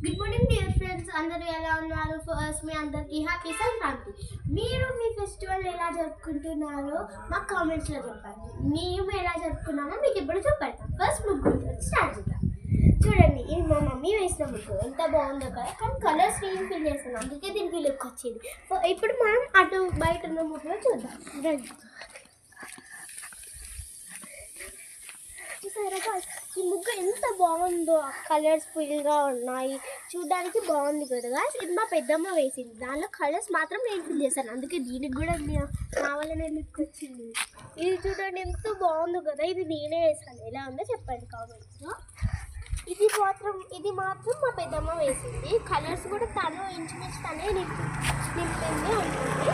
Good morning dear friends, అందరూ ఎలా ఉన్నారు? ఫస్ట్ మీ అందరికీ హ్యాపీ సంక్రాంతి. మీరు మీ ఫెస్టివల్ ఎలా జరుపుకుంటున్నారో మాకు కామెంట్స్లో చెప్పండి. మేము ఎలా జరుపుకున్నామో మీకు ఇప్పుడు చెప్పండి. ఫస్ట్ ముగ్గురు స్టార్ట్ చేద్దాం. చూడండి, ఇది మా మమ్మీ వేసిన ముగ్గు ఎంత బాగుందో కదా, కానీ కలర్స్ నేను ఫిల్ చేస్తాను, అందుకే దీనికి లుక్ వచ్చింది. ఇప్పుడు మనం అటు బయట ఉన్న ముగ్గులో చూద్దాం. రండి. చూసారా ఈ ముగ్గు ఎంత బాగుందో, కలర్స్ ఫుల్గా ఉన్నాయి, చూడడానికి బాగుంది కదా. ఇది మా పెద్దమ్మ వేసింది, దానిలో కలర్స్ మాత్రం నేను ఫిల్ చేశాను, అందుకే దీనికి కూడా నా వల్లనే లుక్ వచ్చింది. ఇది చూడండి ఎంత బాగుందో కదా, ఇది నేనే వేసాను. ఎలా ఉందో చెప్పండి కామెంట్స్లో. ఇది మాత్రం మా పెద్దమ్మ వేసింది, కలర్స్ కూడా తను ఇంచుమించు తనే నింపింది ఉంటుంది.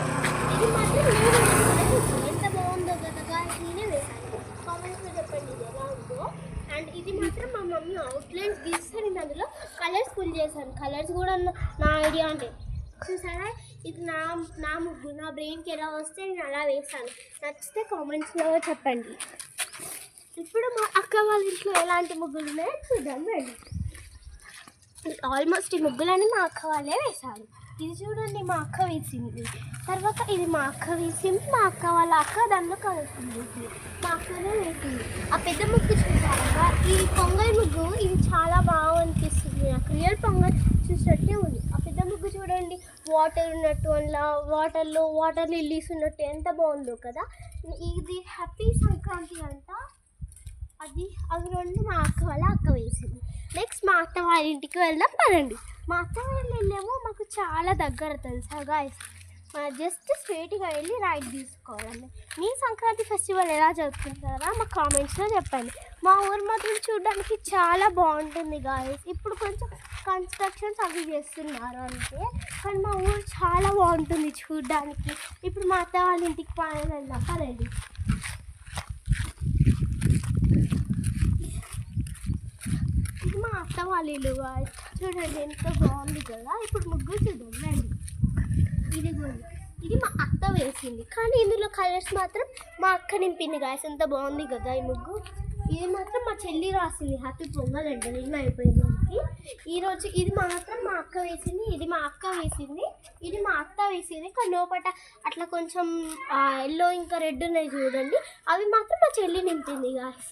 ఇది మాత్రం నేను వేసాను. ఎంత బాగుందో కదా, నేనే వేసాను. కామెంట్స్లో చెప్పండి ఇది ఎలా ఉందో. అండ్ ఇది మాత్రం మా మమ్మీ అవుట్లైన్స్ గీస్తే నేను అందులో కలర్స్ ఫుల్ చేశాను. కలర్స్ కూడా నా ఐడియా అంటే చూసారా, ఇది నా ముగ్గు, నా బ్రెయిన్కి ఎలా వస్తే నేను అలా వేసాను. నచ్చితే కామెంట్స్లో చెప్పండి. ఇప్పుడు మా అక్క వాళ్ళ ఇంట్లో ఎలాంటి ముగ్గులు ఉన్నాయో చూద్దాం రండి. ఆల్మోస్ట్ ఈ ముగ్గులన్నీ మా అక్క వాళ్ళే వేశారు. ఇది చూడండి మా అక్క వేసింది, తర్వాత ఇది మా అక్క వేసింది, మా అక్క వాళ్ళ అక్క దానిలో కలుస్తుంది, మా అక్కనే వేసింది. ఆ పెద్ద ముగ్గు చూసారా, ఈ పొంగల్ ముగ్గు ఇది చాలా బాగా అనిపిస్తుంది నాకు, రియల్ పొంగల్ చూసినట్టే ఉంది. ఆ పెద్ద ముగ్గు చూడండి, వాటర్ ఉన్నట్టు, అలా వాటర్ లిల్లీస్ ఉన్నట్టు ఎంత బాగుందో కదా. ఇది హ్యాపీ సంక్రాంతి అంట. అవి రెండు మా అక్క వేసింది. నెక్స్ట్ మా అత్త వాళ్ళ ఇంటికి వెళ్దాం పదండి. మా అత్త వాళ్ళ వెళ్ళేమో మాకు చాలా దగ్గర తెలుసా గాయస్, జస్ట్ స్ట్రేట్గా వెళ్ళి రైట్ తీసుకోవాలండి. మీ సంక్రాంతి ఫెస్టివల్ ఎలా జరుపుకుంటారా మా కామెంట్స్లో చెప్పండి. మా ఊరు మాత్రం చూడడానికి చాలా బాగుంటుంది గాయస్. ఇప్పుడు కొంచెం కన్స్ట్రక్షన్స్ అవి చేస్తున్నారు అంతే, కానీ మా ఊరు చాలా బాగుంటుంది చూడడానికి. ఇప్పుడు మా అత్త వాళ్ళ ఇంటికి వెళ్దాం పదండి. ఇది మా అత్త వాళ్ళ ఇల్లు చూడండి ఎంత బాగుంది కదా. ఇప్పుడు ముగ్గురు చూద్దాం రండి. ఇది మా అత్త వేసింది, కానీ ఇందులో కలర్స్ మాత్రం మా అక్క నింపింది గాయస్. ఎంత బాగుంది కదా ఈ ముగ్గు. ఇది మాత్రం మా చెల్లి రాసింది, హ్యాపీ పొంగల్ అంటే నిన్న అయిపోయింది మనకి ఈరోజు. ఇది మాత్రం మా అక్క వేసింది, ఇది మా అక్క వేసింది, ఇది మా అత్త వేసింది, కానీ లోపల అట్లా కొంచెం ఎల్లో ఇంకా రెడ్ ఉన్నాయి చూడండి, అవి మాత్రం మా చెల్లి నింపింది గాయస్.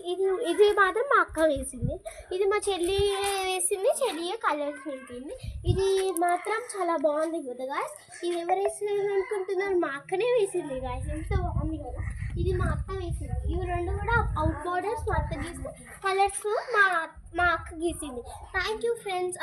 ఇది మాత్రం మా అక్క వేసింది, ఇది మా చెల్లి వేసింది, చెల్లియే కలర్స్ నింపింది. ఇది మాత్రం చాలా బాగుంది కదా గాయస్. ఇది ఎవరు వేసింది అనుకుంటున్నారు? మా అక్కనే వేసింది గాయస్, ఎంత బాగుంది కదా. ఇది మా అత్త వేసింది, ఇవి రెండు కూడా అవుట్ బోర్డర్స్ మా అత్త గీస్తే, కలర్స్ మా అక్క గీసింది. Thank you friends.